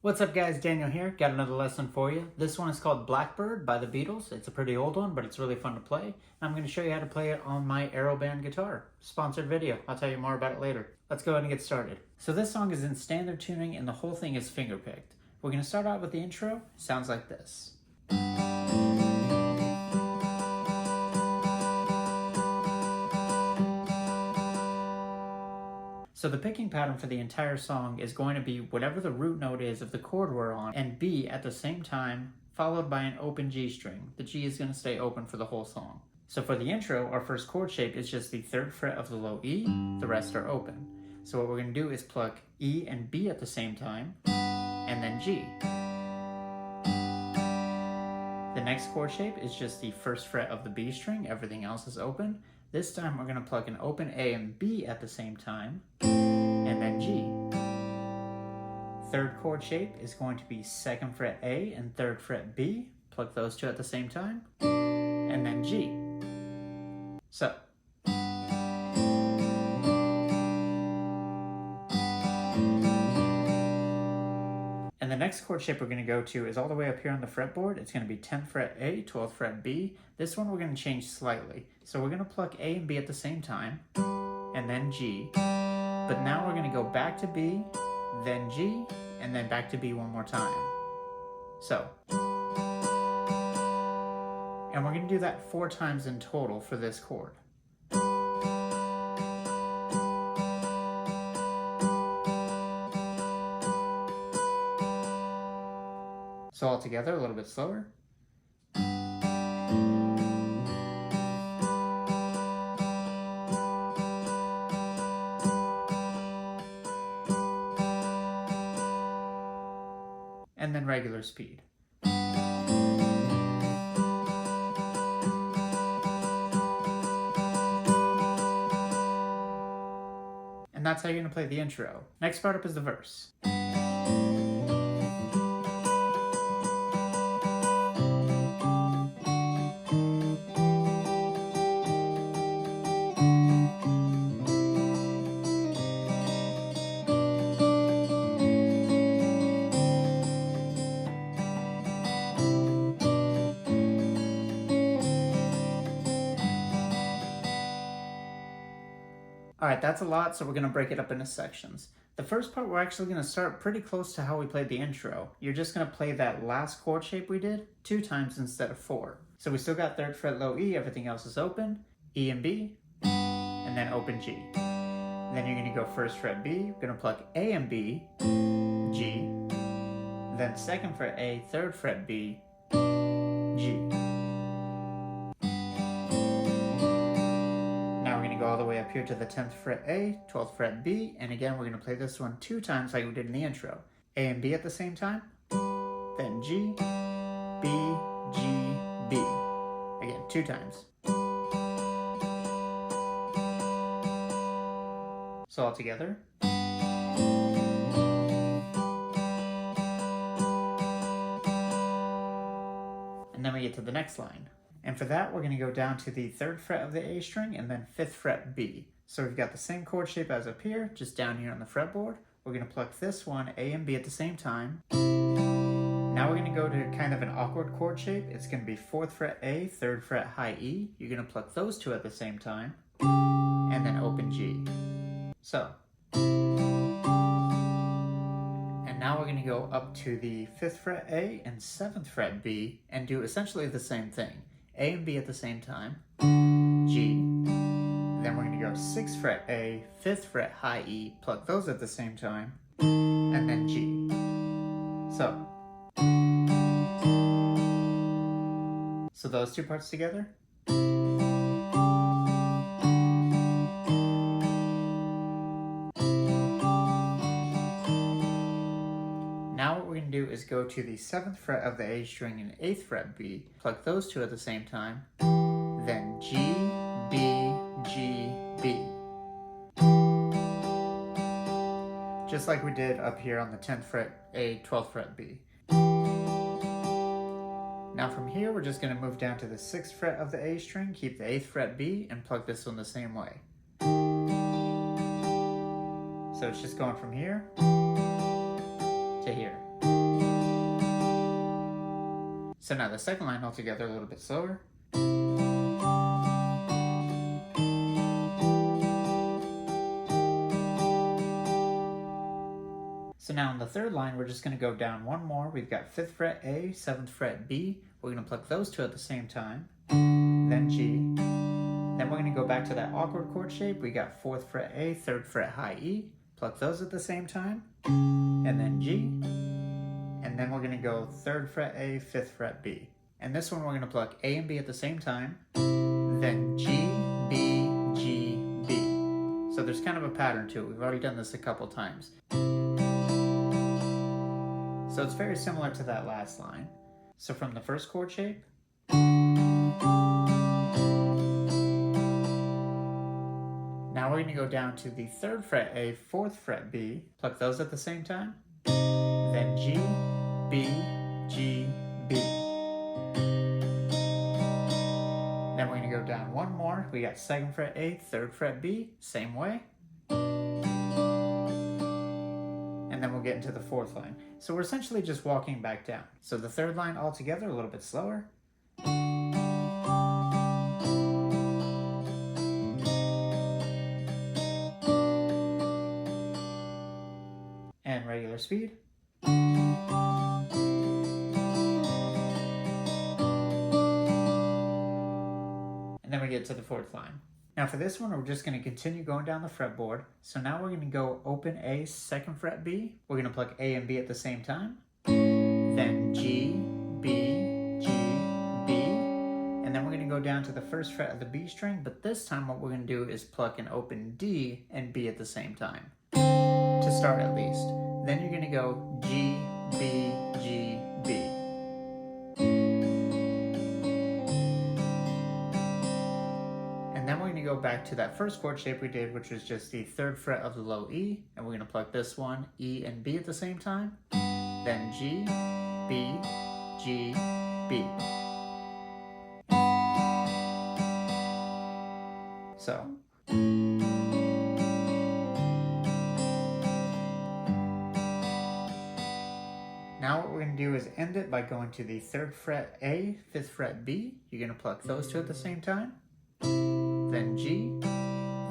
What's up guys, Daniel here. Got another lesson for you. This one is called Blackbird by the Beatles. It's a pretty old one, but it's really fun to play. I'm going to show you how to play it on my Aeroband guitar. Sponsored video. I'll tell you more about it later. Let's go ahead and get started. So this song is in standard tuning and the whole thing is finger-picked. We're going to start out with the intro. Sounds like this. So the picking pattern for the entire song is going to be whatever the root note is of the chord we're on and B at the same time, followed by an open G string. The G is going to stay open for the whole song. So for the intro, our first chord shape is just the 3rd fret of the low E, the rest are open. So what we're going to do is pluck E and B at the same time, and then G. The next chord shape is just the 1st fret of the B string, everything else is open. This time we're going to pluck an open A and B at the same time, and then G. 3rd chord shape is going to be 2nd fret A and 3rd fret B. Pluck those two at the same time, and then G. So. And the next chord shape we're going to go to is all the way up here on the fretboard. It's going to be 10th fret A, 12th fret B. This one we're going to change slightly. So we're going to pluck A and B at the same time, and then G. But now we're going to go back to B, then G, and then back to B one more time. So. And we're going to do that 4 times in total for this chord. So all together, a little bit slower. And then regular speed. And that's how you're going to play the intro. Next part up is the verse. Alright, that's a lot, so we're going to break it up into sections. The first part, we're actually going to start pretty close to how we played the intro. You're just going to play that last chord shape we did 2 times instead of 4. So we still got 3rd fret low E, everything else is open, E and B, and then open G. Then you're going to go 1st fret B, you're going to pluck A and B, G, then 2nd fret A, 3rd fret B, G. Go all the way up here to the 10th fret A, 12th fret B, and again we're going to play this one 2 times like we did in the intro. A and B at the same time, then G, B, G, B. Again, 2 times. So all together. And then we get to the next line. And for that, we're going to go down to the 3rd fret of the A string and then 5th fret B. So we've got the same chord shape as up here, just down here on the fretboard. We're going to pluck this one, A and B at the same time. Now we're going to go to kind of an awkward chord shape. It's going to be 4th fret A, 3rd fret high E. You're going to pluck those 2 at the same time, and then open G. So. Now we're going to go up to the 5th fret A and 7th fret B and do essentially the same thing. A and B at the same time, G, then we're going to go 6th fret A, 5th fret high E, pluck those at the same time, and then G. So those 2 parts together. Now what we're going to do is go to the 7th fret of the A string and 8th fret B, pluck those 2 at the same time, then G, B, G, B. Just like we did up here on the 10th fret A, 12th fret B. Now from here we're just going to move down to the 6th fret of the A string, keep the 8th fret B, and pluck this one the same way. So it's just going from here to here. So now the second line all together a little bit slower. So now on the third line, we're just going to go down one more. We've got 5th fret A, 7th fret B. We're going to pluck those two at the same time. Then G. Then we're going to go back to that awkward chord shape. We got 4th fret A, 3rd fret high E. Pluck those at the same time. And then G. And then we're going to go 3rd fret A, 5th fret B. And this one we're going to pluck A and B at the same time. Then G, B, G, B. So there's kind of a pattern to it. We've already done this a couple times. So it's very similar to that last line. So from the first chord shape, now we're going to go down to the 3rd fret A, 4th fret B, pluck those at the same time, then G, B, G, B. Then we're going to go down one more. We got 2nd fret A, 3rd fret B, same way. And then we'll get into the 4th line. So we're essentially just walking back down. So the 3rd line all together a little bit slower. And regular speed. And then we get to the 4th line. Now for this one, we're just going to continue going down the fretboard. So now we're going to go open A, 2nd fret B. We're going to pluck A and B at the same time. Then G, B, G, B. And then we're going to go down to the 1st fret of the B string. But this time what we're going to do is pluck an open D and B at the same time. To start at least. Then you're going to go G, B, G, B. Go back to that first chord shape we did, which was just the 3rd fret of the low E, and we're going to pluck this one, E and B at the same time, then G, B, G, B. So. Now what we're going to do is end it by going to the 3rd fret A, 5th fret B. You're going to pluck those two at the same time. Then G,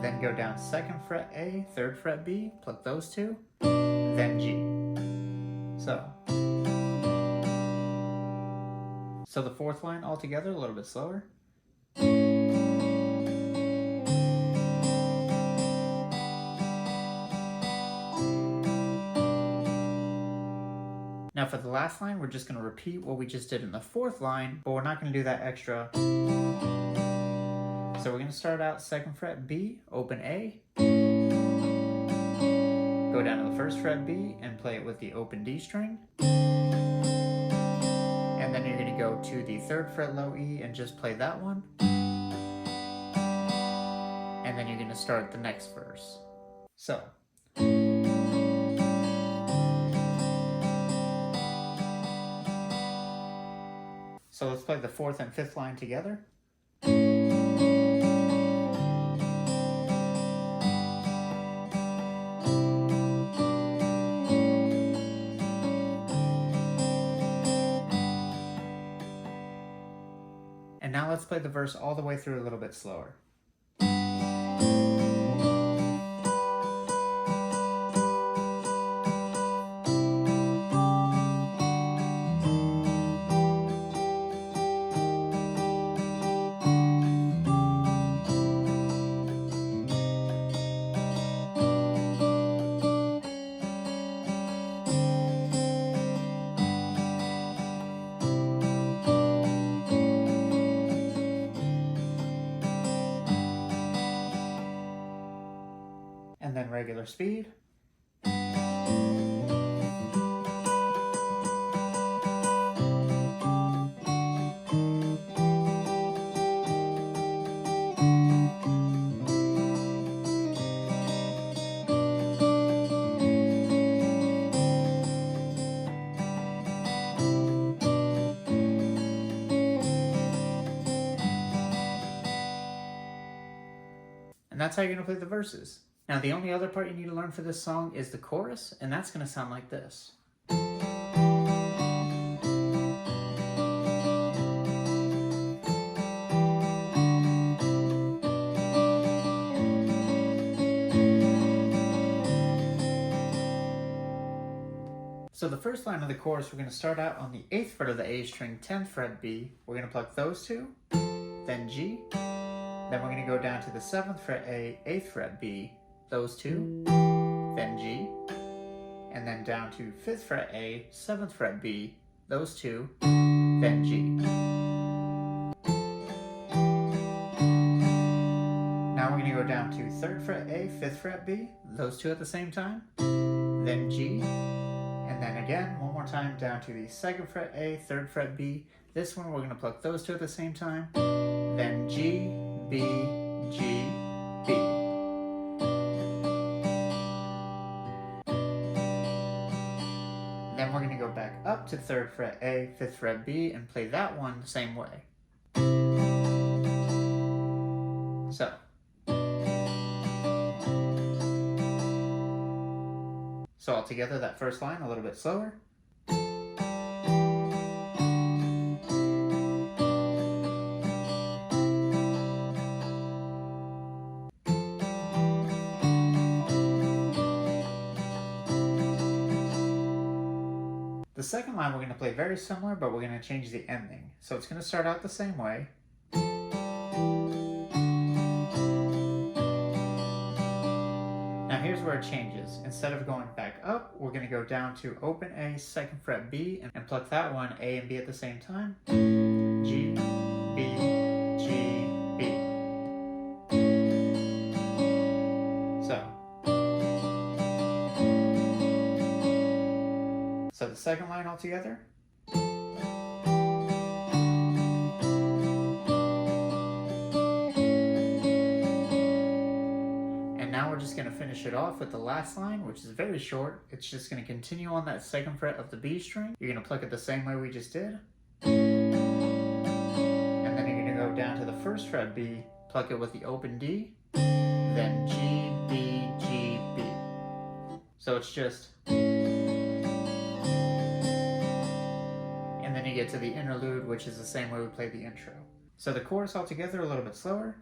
then go down 2nd fret A, 3rd fret B, pluck those two, then G. So the 4th line all together a little bit slower. Now for the last line, we're just going to repeat what we just did in the 4th line, but we're not going to do that extra. So we're going to start out 2nd fret B, open A, go down to the 1st fret B and play it with the open D string. And then you're going to go to the 3rd fret low E and just play that one. And then you're going to start the next verse. So. So let's play the 4th and 5th line together. And now let's play the verse all the way through a little bit slower. And then regular speed. And that's how you're going to play the verses. Now the only other part you need to learn for this song is the chorus, and that's going to sound like this. So the first line of the chorus, we're going to start out on the 8th fret of the A string, 10th fret B. We're going to pluck those two, then G. Then we're going to go down to the 7th fret A, 8th fret B, those two, then G. And then down to 5th fret A, 7th fret B, those two, then G. Now we're going to go down to 3rd fret A, 5th fret B, those two at the same time, then G. And then again, one more time down to the 2nd fret A, 3rd fret B. This one we're going to pluck those two at the same time. Then G, B, G, B. Then we're going to go back up to 3rd fret A, 5th fret B, and play that one the same way. So. So all together, that first line a little bit slower. The second line we're going to play very similar, but we're going to change the ending. So it's going to start out the same way. Now here's where it changes. Instead of going back up, we're going to go down to open A, 2nd fret B, and pluck that one, A and B at the same time. G, B, G, B. So the second line all together. Now we're just going to finish it off with the last line, which is very short. It's just going to continue on that 2nd fret of the B string. You're going to pluck it the same way we just did. And then you're going to go down to the 1st fret B, pluck it with the open D, then G, B, G, B. So it's just... And then you get to the interlude, which is the same way we played the intro. So the chorus all together a little bit slower.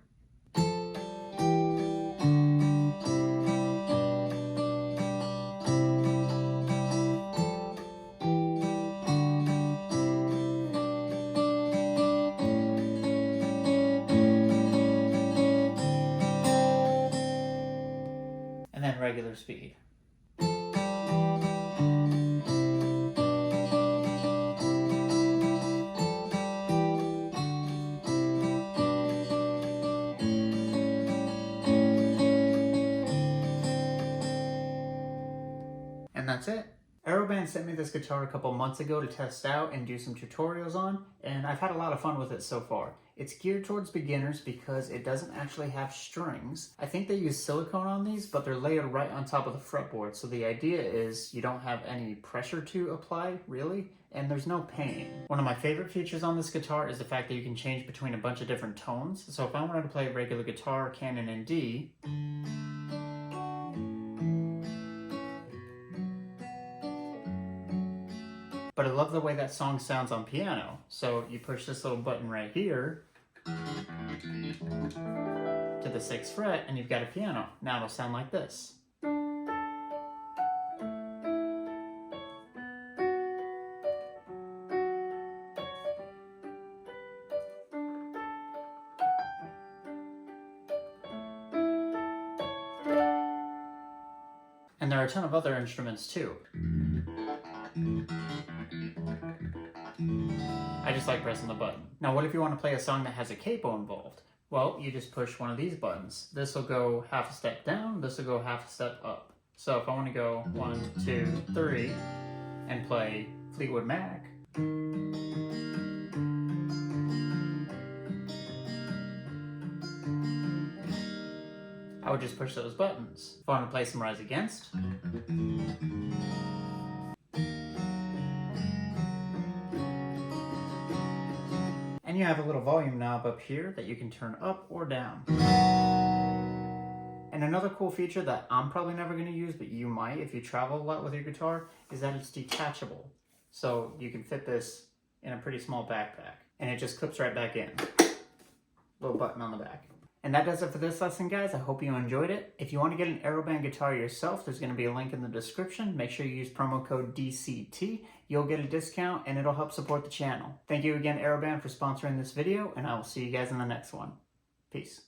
And then regular speed. And that's it. Aeroband sent me this guitar a couple months ago to test out and do some tutorials on, and I've had a lot of fun with it so far. It's geared towards beginners because it doesn't actually have strings. I think they use silicone on these, but they're layered right on top of the fretboard, so the idea is you don't have any pressure to apply, really, and there's no pain. One of my favorite features on this guitar is the fact that you can change between a bunch of different tones. So if I wanted to play regular guitar, canon, and D, but I love the way that song sounds on piano. So you push this little button right here to the 6th fret and you've got a piano. Now it'll sound like this. And there are a ton of other instruments too. I just like pressing the button. Now what if you want to play a song that has a capo involved? Well, you just push one of these buttons. This will go half a step down, this will go half a step up. So if I want to go 1, 2, 3 and play Fleetwood Mac, I would just push those buttons. If I want to play some Rise Against, and you have a little volume knob up here that you can turn up or down. And another cool feature that I'm probably never going to use, but you might if you travel a lot with your guitar, is that it's detachable. So you can fit this in a pretty small backpack, and it just clips right back in. Little button on the back. And that does it for this lesson, guys. I hope you enjoyed it. If you want to get an Aeroband guitar yourself, there's going to be a link in the description. Make sure you use promo code DCT. You'll get a discount and it'll help support the channel. Thank you again, Aeroband, for sponsoring this video, and I will see you guys in the next one. Peace.